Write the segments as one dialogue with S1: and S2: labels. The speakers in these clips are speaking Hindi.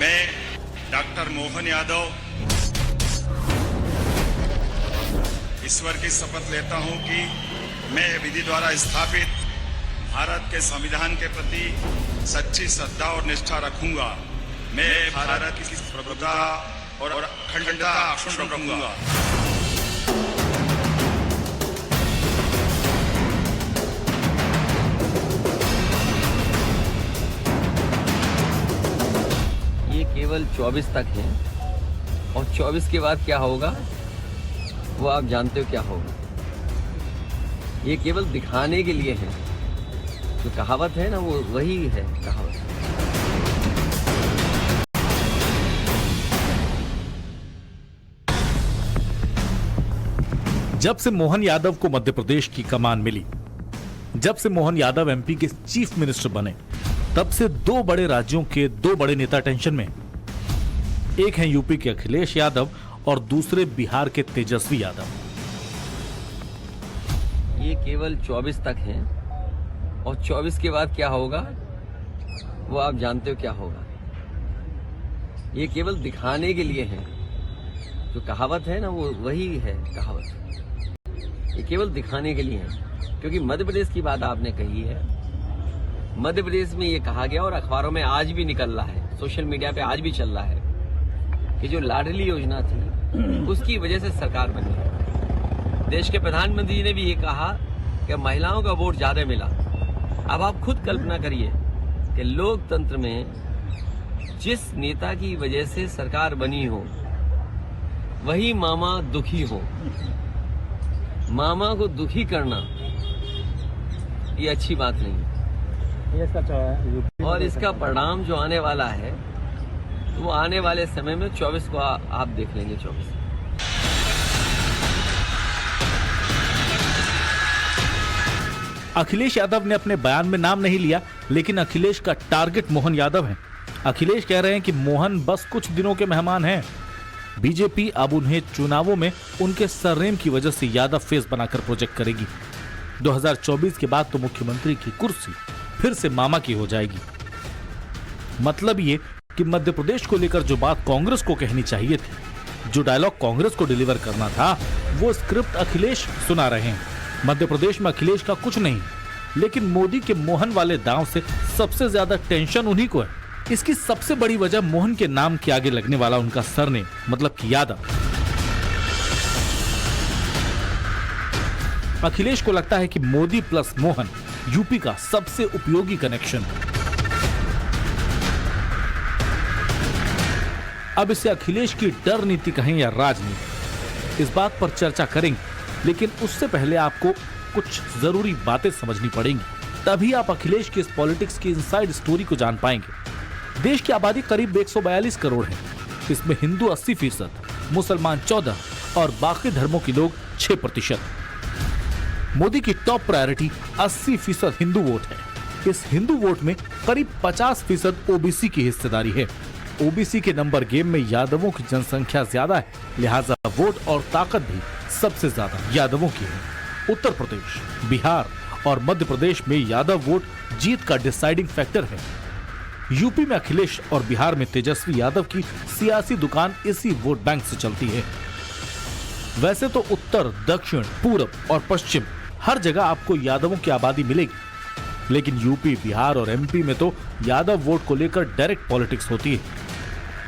S1: मैं डॉक्टर मोहन यादव ईश्वर की शपथ लेता हूं कि मैं विधि द्वारा स्थापित भारत के संविधान के प्रति सच्ची श्रद्धा और निष्ठा रखूंगा। मैं भारत की प्रभुता और अखंडता अक्षुण्ण रखूंगा।
S2: ये केवल 24 तक है और 24 के बाद क्या होगा वो आप जानते हो क्या होगा। ये केवल दिखाने के लिए है। जो कहावत है ना वो वही है कहावत।
S3: जब से मोहन यादव को मध्य प्रदेश की कमान मिली, जब से मोहन यादव एमपी के चीफ मिनिस्टर बने, तब से दो बड़े राज्यों के दो बड़े नेता टेंशन में। एक हैं यूपी के अखिलेश यादव और दूसरे बिहार के तेजस्वी यादव।
S2: ये केवल 24 तक है और 24 के बाद क्या होगा वो आप जानते हो क्या होगा। ये केवल दिखाने के लिए है। जो कहावत है ना वो वही है कहावत। ये केवल दिखाने के लिए है क्योंकि मध्य प्रदेश की बात आपने कही है। मध्य प्रदेश में ये कहा गया और अखबारों में आज भी निकल रहा है, सोशल मीडिया पे आज भी चल रहा है कि जो लाडली योजना थी उसकी वजह से सरकार बनी है। देश के प्रधानमंत्री जी ने भी ये कहा कि महिलाओं का वोट ज्यादा मिला। अब आप खुद कल्पना करिए कि लोकतंत्र में जिस नेता की वजह से सरकार बनी हो वही मामा दुखी हो। मामा को दुखी करना ये अच्छी बात नहीं है। और इसका परिणाम जो आने वाला है तो वो आने वाले समय में 24 को आप देख लेंगे। 24
S3: अखिलेश यादव ने अपने बयान में नाम नहीं लिया, लेकिन अखिलेश का टारगेट मोहन यादव है। अखिलेश कह रहे हैं कि मोहन बस कुछ दिनों के मेहमान हैं। बीजेपी अब उन्हें चुनावों में उनके सरनेम की वजह से यादव फेस बनाकर प्रोजेक्ट करेगी। 2024 के बाद तो मुख्यमंत्री की कुर्सी फिर से मामा की हो जाएगी। मतलब ये कि मध्य प्रदेश को लेकर जो बात कांग्रेस को कहनी चाहिए थी, जो डायलॉग कांग्रेस को डिलीवर करना था, वो स्क्रिप्ट अखिलेश सुना रहे हैं। मध्य प्रदेश में अखिलेश का कुछ नहीं, लेकिन मोदी के मोहन वाले दांव से सबसे ज्यादा टेंशन उन्हीं को है। इसकी सबसे बड़ी वजह मोहन के नाम के आगे लगने वाला उनका सरनेम, मतलब कि यादव। अखिलेश को लगता है कि मोदी प्लस मोहन यूपी का सबसे उपयोगी कनेक्शन है। अब इसे अखिलेश की डर नीति कहें या राजनीति, इस बात पर चर्चा करेंगे, लेकिन उससे पहले आपको कुछ जरूरी बातें समझनी पड़ेंगी। तभी आप अखिलेश की इस पॉलिटिक्स की इनसाइड स्टोरी को जान पाएंगे। देश की आबादी करीब 142 करोड़ है। इसमें हिंदू 80%, मुसलमान 14% और बाकी धर्मों के लोग 6%। मोदी की टॉप प्रायोरिटी 80% हिंदू वोट है। इस हिंदू वोट में करीब 50% ओबीसी की हिस्सेदारी है। ओबीसी के नंबर गेम में यादवों की जनसंख्या ज्यादा है, लिहाजा वोट और ताकत भी सबसे ज्यादा यादवों की है। उत्तर प्रदेश, बिहार और मध्य प्रदेश में यादव वोट जीत का डिसाइडिंग फैक्टर है। यूपी में अखिलेश और बिहार में तेजस्वी यादव की सियासी दुकान इसी वोट बैंक से चलती है। वैसे तो उत्तर, दक्षिण, पूरब और पश्चिम हर जगह आपको यादवों की आबादी मिलेगी, लेकिन यूपी, बिहार और एमपी में तो यादव वोट को लेकर डायरेक्ट पॉलिटिक्स होती है।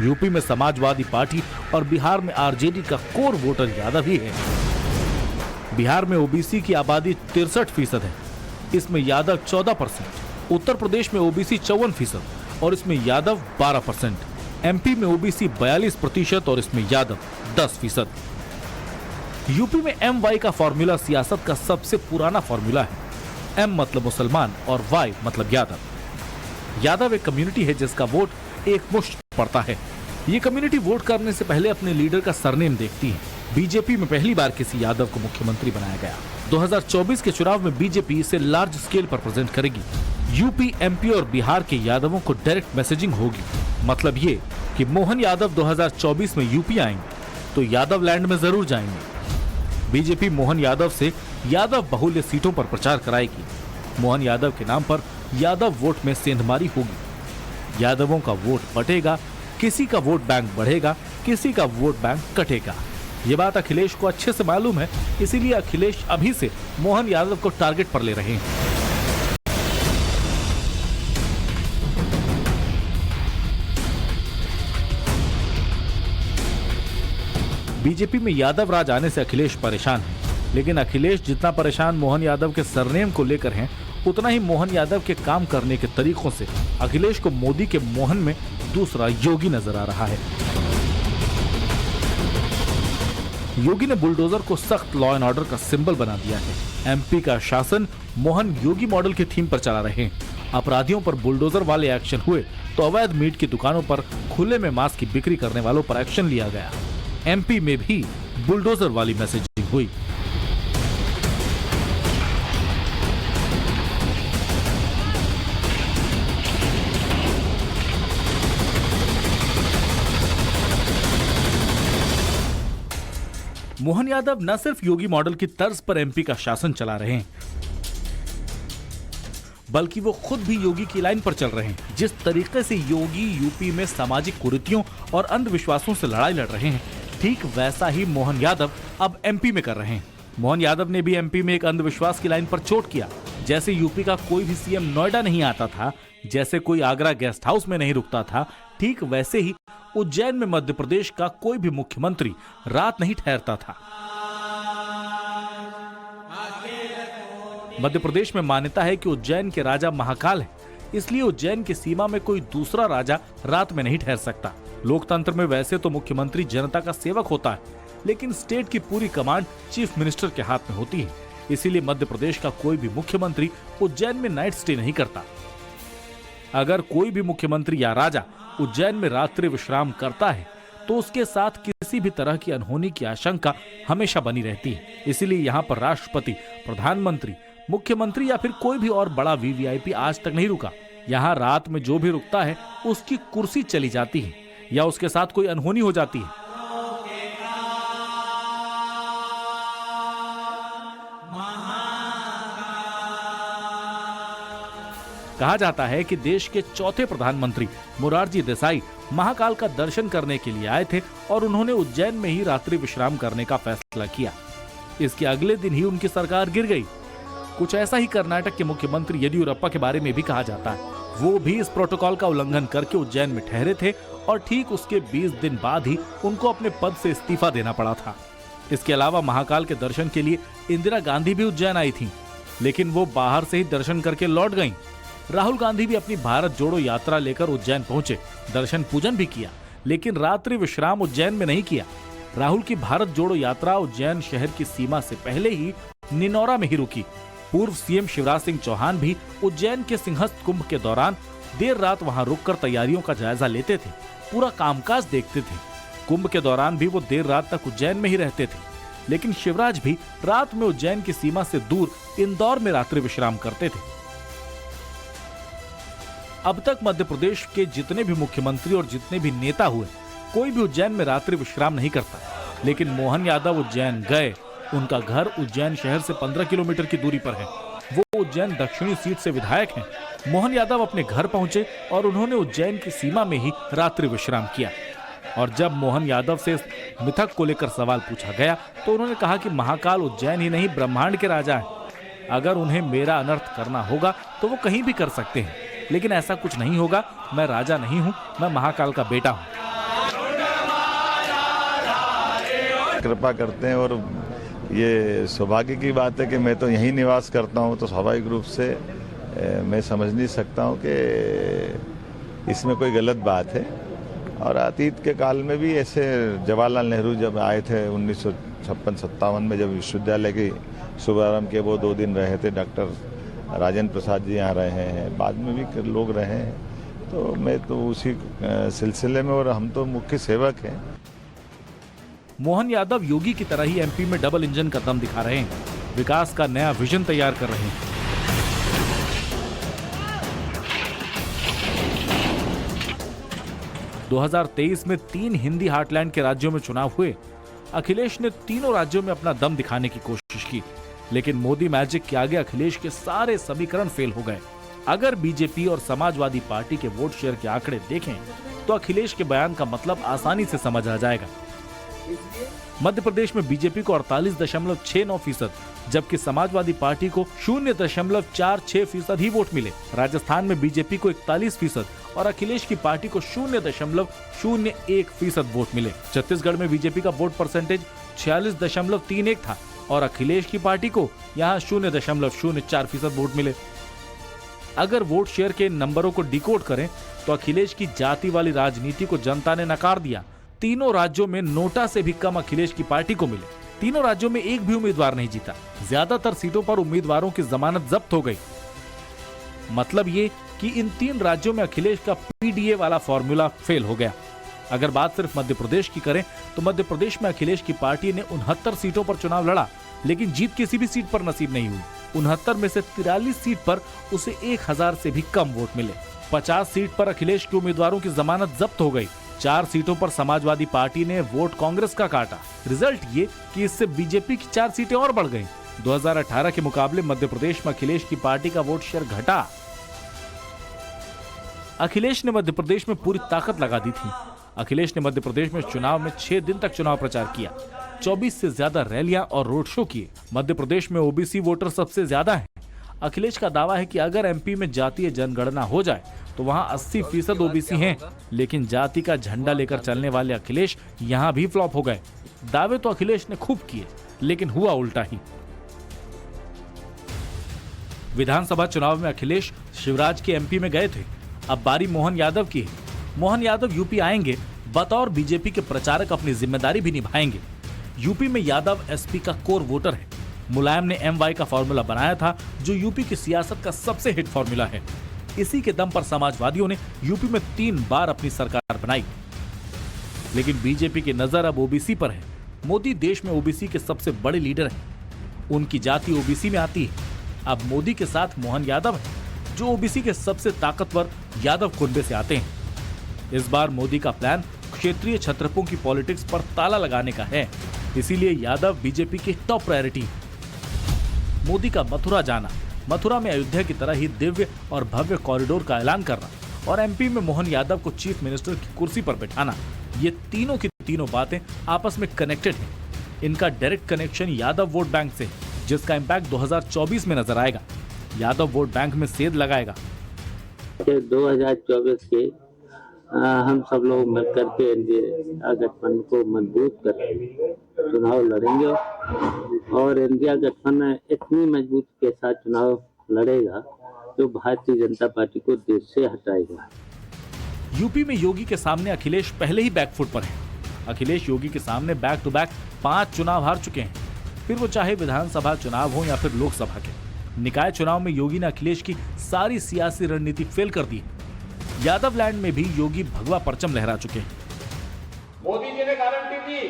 S3: यूपी में समाजवादी पार्टी और बिहार में आरजेडी का कोर वोटर यादव ही है। बिहार में ओबीसी की आबादी 63% है, इसमें यादव 14%। उत्तर प्रदेश में ओबीसी 54% और इसमें यादव 12%। एमपी में ओबीसी 42% और इसमें यादव 10%। यूपी में MY का फॉर्मूला सियासत का सबसे पुराना फॉर्मूला है। M मतलब मुसलमान और Y मतलब यादव। यादव एक कम्युनिटी है जिसका वोट एक मुश्त पड़ता है। ये कम्युनिटी वोट करने से पहले अपने लीडर का सरनेम देखती है। बीजेपी में पहली बार किसी यादव को मुख्यमंत्री बनाया गया। 2024 के चुनाव में बीजेपी इसे लार्ज स्केल पर प्रेजेंट करेगी। यूपी, एमपी और बिहार के यादवों को डायरेक्ट मैसेजिंग होगी। मतलब ये कि मोहन यादव 2024 में यूपी आएंगे तो यादव लैंड में जरूर जाएंगे। बीजेपी मोहन यादव से यादव बहुल्य सीटों पर प्रचार कराएगी। मोहन यादव के नाम पर यादव वोट में सेंधमारी होगी। यादवों का वोट बटेगा, किसी का वोट बैंक बढ़ेगा, किसी का वोट बैंक कटेगा। ये बात अखिलेश को अच्छे से मालूम है, इसीलिए अखिलेश अभी से मोहन यादव को टारगेट पर ले रहे हैं। बीजेपी में यादव राज आने से अखिलेश परेशान है, लेकिन अखिलेश जितना परेशान मोहन यादव के सरनेम को लेकर हैं, उतना ही मोहन यादव के काम करने के तरीकों से अखिलेश को मोदी के मोहन में दूसरा योगी नजर आ रहा है। योगी ने बुलडोजर को सख्त लॉ एंड ऑर्डर का सिंबल बना दिया है। एमपी का शासन मोहन योगी मॉडल की थीम पर चला रहे हैं। अपराधियों पर बुलडोजर वाले एक्शन हुए तो अवैध मीट की दुकानों पर खुले में मांस की बिक्री करने वालों पर एक्शन लिया गया। एमपी में भी बुलडोजर वाली मैसेजिंग हुई। मोहन यादव न सिर्फ योगी मॉडल की तर्ज पर एमपी का शासन चला रहे हैं, बल्कि वो खुद भी योगी की लाइन पर चल रहे हैं। जिस तरीके से योगी यूपी में सामाजिक कुरीतियों और अंधविश्वासों से लड़ाई लड़ रहे हैं, ठीक वैसा ही मोहन यादव अब एमपी में कर रहे हैं। मोहन यादव ने भी एमपी में एक अंधविश्वास की लाइन पर चोट किया। जैसे यूपी का कोई भी सीएम नोएडा नहीं आता था, जैसे कोई आगरा गेस्ट हाउस में नहीं रुकता था, ठीक वैसे ही उज्जैन में मध्य प्रदेश का कोई भी मुख्यमंत्री रात नहीं ठहरता था। मध्य प्रदेश में मान्यता है कि उज्जैन के राजा महाकाल है, इसलिए उज्जैन की सीमा में कोई दूसरा राजा रात में नहीं ठहर सकता। लोकतंत्र में वैसे तो मुख्यमंत्री जनता का सेवक होता है, लेकिन स्टेट की पूरी कमांड चीफ मिनिस्टर के हाथ में होती है। इसीलिए मध्य प्रदेश का कोई भी मुख्यमंत्री उज्जैन में नाइट स्टे नहीं करता। अगर कोई भी मुख्यमंत्री या राजा उज्जैन में रात्रि विश्राम करता है तो उसके साथ किसी भी तरह की अनहोनी की आशंका हमेशा बनी रहती है। इसीलिए यहाँ पर राष्ट्रपति, प्रधानमंत्री, मुख्यमंत्री या फिर कोई भी और बड़ा वीवीआईपी आज तक नहीं रुका। यहाँ रात में जो भी रुकता है उसकी कुर्सी चली जाती है या उसके साथ कोई अनहोनी हो जाती है। कहा जाता है कि देश के चौथे प्रधानमंत्री मोरारजी देसाई महाकाल का दर्शन करने के लिए आए थे और उन्होंने उज्जैन में ही रात्रि विश्राम करने का फैसला किया। इसके अगले दिन ही उनकी सरकार गिर गई। कुछ ऐसा ही कर्नाटक के मुख्यमंत्री येदियुरप्पा के बारे में भी कहा जाता है। वो भी इस प्रोटोकॉल का उल्लंघन करके उज्जैन में ठहरे थे और ठीक उसके 20 दिन बाद ही उनको अपने पद से इस्तीफा देना पड़ा था। इसके अलावा महाकाल के दर्शन के लिए इंदिरा गांधी भी उज्जैन आई थी, लेकिन वो बाहर से ही दर्शन करके लौट गईं। राहुल गांधी भी अपनी भारत जोड़ो यात्रा लेकर उज्जैन पहुंचे, दर्शन पूजन भी किया, लेकिन रात्रि विश्राम उज्जैन में नहीं किया। राहुल की भारत जोड़ो यात्रा उज्जैन शहर की सीमा से पहले ही निनौरा में ही रुकी। पूर्व सीएम शिवराज सिंह चौहान भी उज्जैन के सिंहस्थ कुंभ के दौरान देर रात वहां रुककर तैयारियों का जायजा लेते थे, पूरा कामकाज देखते थे। कुंभ के दौरान भी वो देर रात तक उज्जैन में ही रहते थे, लेकिन शिवराज भी रात में उज्जैन की सीमा से दूर इंदौर में रात्रि विश्राम करते थे। अब तक मध्य प्रदेश के जितने भी मुख्यमंत्री और जितने भी नेता हुए, कोई भी उज्जैन में रात्रि विश्राम नहीं करता, लेकिन मोहन यादव उज्जैन गए। उनका घर उज्जैन शहर से 15 किलोमीटर की दूरी पर है। वो उज्जैन दक्षिणी सीट से विधायक हैं। मोहन यादव अपने घर पहुंचे और उन्होंने उज्जैन की सीमा में ही रात्रि विश्राम किया। और जब मोहन यादव से मिथक को लेकर सवाल पूछा गया तो उन्होंने कहा कि महाकाल उज्जैन ही नहीं, ब्रह्मांड के राजा हैं। अगर उन्हें मेरा अनर्थ करना होगा तो वो कहीं भी कर सकते हैं, लेकिन ऐसा कुछ नहीं होगा। मैं राजा नहीं हूं, मैं महाकाल का बेटा हूं।
S4: कृपा करते हैं और ये सौभाग्य की बात है कि मैं तो यहीं निवास करता हूं, तो स्वाभाविक रूप से मैं समझ नहीं सकता हूं कि इसमें कोई गलत बात है। और अतीत के काल में भी ऐसे जवाहरलाल नेहरू जब आए थे 1956-57 में, जब विश्वविद्यालय की शुभारंभ के वो 2 दिन रहे थे, डॉक्टर राजेंद्र प्रसाद जी यहाँ रहे हैं, बाद में भी लोग रहे हैं, तो मैं तो उसी सिलसिले में, और हम तो मुख्य सेवक हैं।
S3: मोहन यादव योगी की तरह ही एमपी में डबल इंजन का दम दिखा रहे हैं, विकास का नया विजन तैयार कर रहे हैं। – 2023 में 3 हिंदी हार्टलैंड के राज्यों में चुनाव हुए। अखिलेश ने तीनों राज्यों में अपना दम दिखाने की कोशिश की, लेकिन मोदी मैजिक के आगे अखिलेश के सारे समीकरण फेल हो गए। अगर बीजेपी और समाजवादी पार्टी के वोट शेयर के आंकड़े देखें तो अखिलेश के बयान का मतलब आसानी से समझ आ जाएगा। मध्य प्रदेश में बीजेपी को 48.69%, जबकि समाजवादी पार्टी को 0.46% ही वोट मिले। राजस्थान में बीजेपी को 41% और अखिलेश की पार्टी को 0.01% वोट मिले। छत्तीसगढ़ में बीजेपी का वोट परसेंटेज 46.31 था और अखिलेश की पार्टी को यहाँ 0.04% वोट मिले। अगर वोट शेयर के नंबरों को डिकोड करें तो अखिलेश की जाति वाली राजनीति को जनता ने नकार दिया। तीनों राज्यों में नोटा से भी कम अखिलेश की पार्टी को मिले। तीनों राज्यों में एक भी उम्मीदवार नहीं जीता। ज्यादातर सीटों पर उम्मीदवारों की जमानत जब्त हो गई। मतलब ये कि इन 3 राज्यों में अखिलेश का पीडीए वाला फॉर्मूला फेल हो गया। अगर बात सिर्फ मध्य प्रदेश की करें तो मध्य प्रदेश में अखिलेश की पार्टी ने 69 सीटों पर चुनाव लड़ा, लेकिन जीत किसी भी सीट पर नसीब नहीं हुई। 69 में से 43 सीट पर उसे 1000 से भी कम वोट मिले। 50 सीट पर अखिलेश के उम्मीदवारों की जमानत जब्त हो गई। 4 सीटों पर समाजवादी पार्टी ने वोट कांग्रेस का काटा। रिजल्ट ये कि इससे बीजेपी की 4 सीटें और बढ़ गईं। 2018 के मुकाबले मध्य प्रदेश में अखिलेश की पार्टी का वोट शेयर घटा। अखिलेश ने मध्य प्रदेश में पूरी ताकत लगा दी थी। अखिलेश ने मध्य प्रदेश में चुनाव में 6 दिन तक चुनाव प्रचार किया, 24 से ज्यादा रैलियां और रोड शो किए। मध्य प्रदेश में ओबीसी वोटर सबसे ज्यादा हैं। अखिलेश का दावा है कि अगर एमपी में जातीय जनगणना हो जाए तो वहां 80% ओबीसी हैं, लेकिन जाति का झंडा लेकर चलने वाले अखिलेश यहां भी फ्लॉप हो गए। दावे तो अखिलेश ने खूब किए, लेकिन हुआ उल्टा ही। विधानसभा चुनाव में अखिलेश शिवराज के एमपी में गए थे। अब बारी मोहन यादव की है। मोहन यादव यूपी आएंगे, बतौर बीजेपी के प्रचारक अपनी जिम्मेदारी भी निभाएंगे। यूपी में यादव एसपी का कोर वोटर है। मुलायम ने MY का फॉर्मूला बनाया था, जो यूपी की सियासत का सबसे हिट फॉर्मूला है। इसी के दम पर समाजवादियों ने यूपी में 3 बार अपनी सरकार बनाई। लेकिन बीजेपी की नजर अब ओबीसी पर है। मोदी देश में ओबीसी के सबसे बड़े लीडर हैं। उनकी जाति ओबीसी में आती है। अब मोदी के साथ मोहन यादव है, जो ओबीसी के सबसे ताकतवर यादव कुनबे से आते हैं। इस बार मोदी का प्लान क्षेत्रीय छत्रपों की पॉलिटिक्स पर ताला लगाने का है। इसीलिए यादव बीजेपी की टॉप प्रायोरिटी। मोदी का मथुरा जाना, मथुरा में अयोध्या की तरह ही दिव्य और भव्य कॉरिडोर का ऐलान करना और एमपी में मोहन यादव को चीफ मिनिस्टर की कुर्सी पर बैठाना, ये तीनों की तीनों बातें आपस में कनेक्टेड हैं। इनका direct connection Yadav vote bank से, जिसका इम्पैक्ट 2024 में नजर आएगा। यादव वोट बैंक में सेध लगाएगा।
S5: 2024 के हम सब लोग मिलकर के एनडीए गठबंधन को मजबूत कर चुनाव लड़ेंगे और इंडिया गठबंधन इतनी मजबूत के साथ चुनाव लड़ेगा जो भारतीय जनता पार्टी को देश से हटाएगा।
S3: यूपी में योगी के सामने अखिलेश पहले ही बैकफुट पर है। अखिलेश योगी के सामने बैक टू बैक 5 चुनाव हार चुके हैं, फिर वो चाहे विधानसभा चुनाव हो या फिर लोकसभा के। निकाय चुनाव में योगी ने अखिलेश की सारी सियासी रणनीति फेल कर दी। यादव लैंड में भी योगी भगवा परचम लहरा चुके हैं।
S6: मोदी जी ने गारंटी दी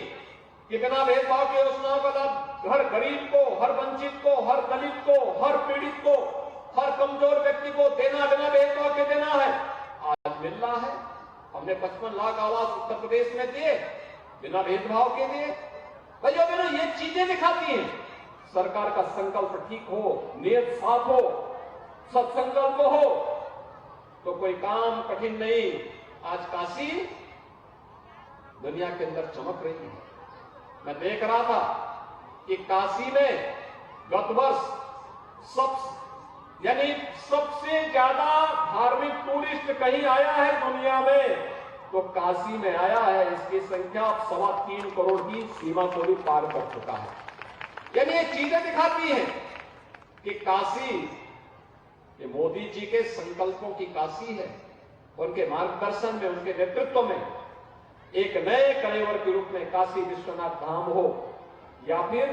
S6: कि बिना भेदभाव के योजनाओं का लाभ हर गरीब को, हर वंचित को, हर दलित को, हर पीड़ित को, हर कमजोर व्यक्ति को देना, बिना भेदभाव के देना है। आज मिल रहा है। हमने 55 लाख आवास उत्तर प्रदेश में दिए, बिना भेदभाव के दिए। भैया बहनों, ये चीजें दिखाती हैं सरकार का संकल्प ठीक हो, नियत साफ हो, सत्संकल्प हो तो कोई काम कठिन नहीं। आज काशी दुनिया के अंदर चमक रही है। मैं देख रहा था कि काशी में गत वर्ष सबसे ज्यादा धार्मिक टूरिस्ट कहीं आया है दुनिया में तो काशी में आया है। इसकी संख्या 3.25 करोड़ की सीमा को भी पार कर चुका है। यानी ये चीजें दिखाती हैं कि काशी ये मोदी जी के संकल्पों की काशी है। उनके मार्गदर्शन में, उनके नेतृत्व में एक नए कलेवर के रूप में काशी विश्वनाथ धाम हो या फिर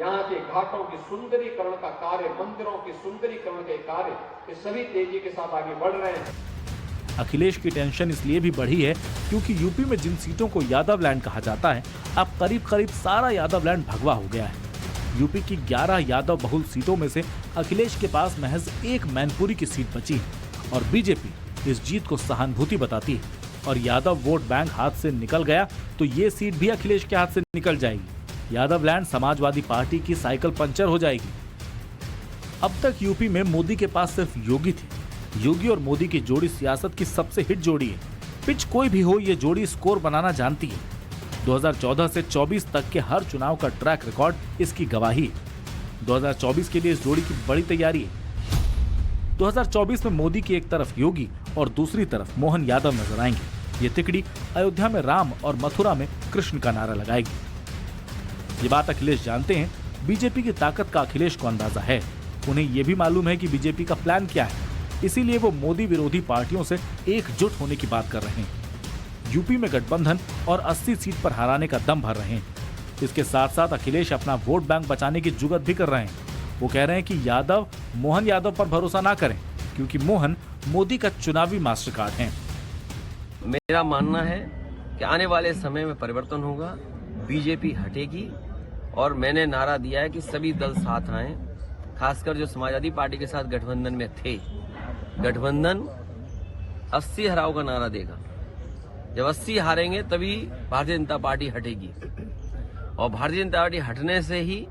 S6: यहाँ के घाटों की सुंदरीकरण का कार्य, मंदिरों की सुंदरीकरण के कार्य, ये सभी तेजी के साथ आगे बढ़ रहे हैं।
S3: अखिलेश की टेंशन इसलिए भी बढ़ी है क्योंकि यूपी में जिन सीटों को यादव लैंड कहा जाता है, अब करीब सारा यादव लैंड भगवा हो गया है। यूपी की 11 यादव बहुल सीटों में से अखिलेश के पास महज 1 मैनपुरी की सीट बची है और बीजेपी इस जीत को सहानुभूति बताती है। और यादव वोट बैंक हाथ से निकल गया तो ये सीट भी अखिलेश के हाथ से निकल जाएगी। यादव लैंड समाजवादी पार्टी की साइकिल पंचर हो जाएगी। अब तक यूपी में मोदी के पास सिर्फ योगी थे। योगी और मोदी की जोड़ी सियासत की सबसे हिट जोड़ी है। पिच कोई भी हो, ये जोड़ी स्कोर बनाना जानती है। 2014 से 24 तक के हर चुनाव का ट्रैक रिकॉर्ड इसकी गवाही है। 2024 के लिए इस जोड़ी की बड़ी तैयारी है। 2024 में मोदी की एक तरफ योगी और दूसरी तरफ मोहन यादव नजर आएंगे। ये तिकड़ी अयोध्या में राम और मथुरा में कृष्ण का नारा लगाएगी। ये बात अखिलेश जानते हैं। बीजेपी की ताकत का अखिलेश को अंदाजा है। उन्हें यह भी मालूम है कि बीजेपी का प्लान क्या है, इसीलिए वो मोदी विरोधी पार्टियों से एकजुट होने की बात कर रहे हैं। यूपी में गठबंधन और 80 सीट पर हराने का दम भर रहे हैं। इसके साथ साथ अखिलेश अपना वोट बैंक बचाने की जुगत भी कर रहे हैं। वो कह रहे हैं कि यादव मोहन यादव पर भरोसा ना करें, क्योंकि मोहन मोदी का चुनावी मास्टर कार्ड है।
S2: मेरा मानना है कि आने वाले समय में परिवर्तन होगा, बीजेपी हटेगी और मैंने नारा दिया है कि सभी दल साथ आएं, खासकर जो समाजवादी पार्टी के साथ गठबंधन में थे। गठबंधन 80 हराव का नारा देगा। जब 80 हारेंगे तभी भारतीय जनता पार्टी हटेगी और भारतीय जनता पार्टी हटने से ही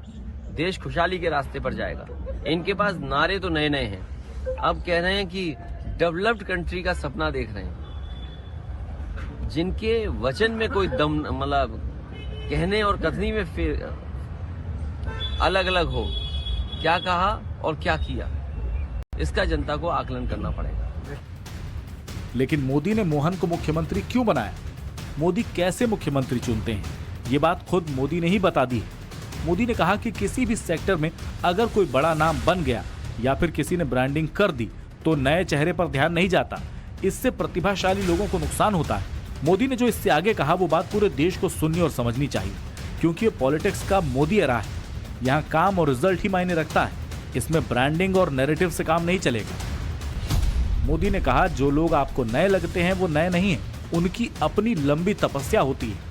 S2: देश खुशहाली के रास्ते पर जाएगा। इनके पास नारे तो नए नए हैं, अब कह रहे हैं कि डेवलप्ड कंट्री का सपना देख रहे हैं। जिनके वचन में कोई दम, मतलब कहने और कथनी में फिर अलग अलग हो, क्या कहा और क्या किया, इसका जनता को आकलन करना पड़ेगा।
S3: लेकिन मोदी ने मोहन को मुख्यमंत्री क्यों बनाया? मोदी कैसे मुख्यमंत्री चुनते हैं, ये बात खुद मोदी ने ही बता दी है। मोदी ने कहा कि किसी भी सेक्टर में अगर कोई बड़ा नाम बन गया या फिर किसी ने ब्रांडिंग कर दी तो नए चेहरे पर ध्यान नहीं जाता, इससे प्रतिभाशाली लोगों को नुकसान होता है। मोदी ने जो इससे आगे कहा वो बात पूरे देश को सुननी और समझनी चाहिए, क्योंकि ये पॉलिटिक्स का मोदी एरा है। यहाँ काम और रिजल्ट ही मायने रखता है, इसमें ब्रांडिंग और नैरेटिव से काम नहीं चलेगा। मोदी ने कहा जो लोग आपको नए लगते हैं वो नए नहीं हैं, उनकी अपनी लंबी तपस्या होती है।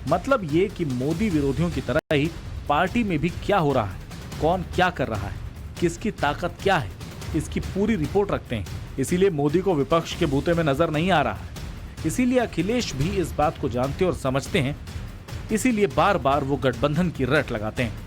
S3: मतलब ये कि मोदी विरोधियों की तरह ही पार्टी में भी क्या हो रहा है, कौन क्या कर रहा है, किसकी ताकत क्या है, इसकी पूरी रिपोर्ट रखते हैं। इसीलिए मोदी को विपक्ष के बूते में नजर नहीं आ रहा है। इसीलिए अखिलेश भी इस बात को जानते और समझते हैं, इसीलिए बार बार वो गठबंधन की रट लगाते हैं।